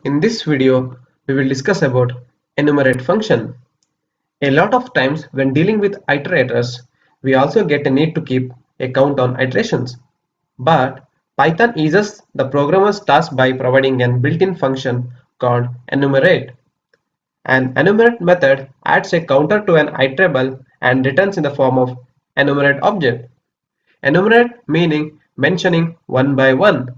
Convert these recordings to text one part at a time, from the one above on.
In this video, we will discuss about enumerate function. A lot of times when dealing with iterators, we also get a need to keep a count on iterations. But Python eases the programmer's task by providing an built-in function called enumerate. An enumerate method adds a counter to an iterable and returns in the form of enumerate object. Enumerate meaning mentioning one by one.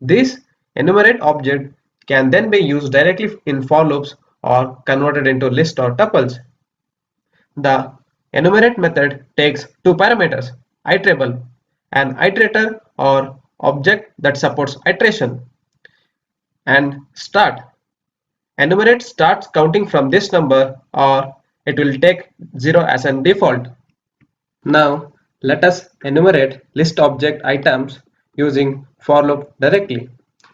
This enumerate object can then be used directly in for loops or converted into list or tuples. The enumerate method takes two parameters, iterable, an iterator or object that supports iteration, and start. Enumerate starts counting from this number or it will take 0 as a default. Now let us enumerate list object items using for loop directly.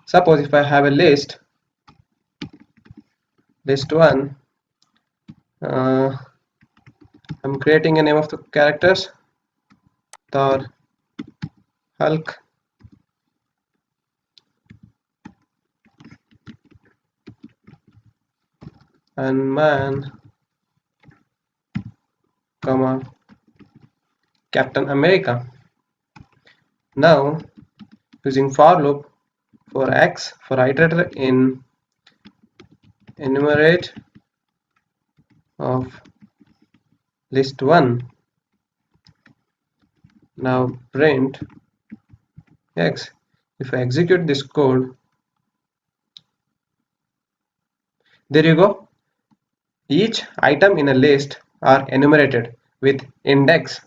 Suppose if I have a list 1, I'm creating a name of the characters, Thor, Hulk, and Man, comma, Captain America. Now using for loop for x for iterator in enumerate of list 1. Now print x. If I execute this code, there you go. Each item in a list are enumerated with index.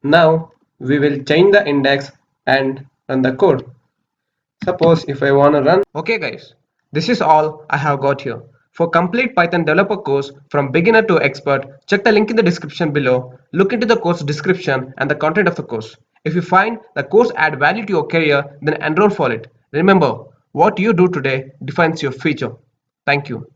Now we will change the index and run the code. Suppose if I want to run. Okay guys, this is all I have got here. For complete Python developer course from beginner to expert, check the link in the description below. Look into the course description and the content of the course. If you find the course add value to your career, then enroll for it. Remember, what you do today defines your future. Thank you.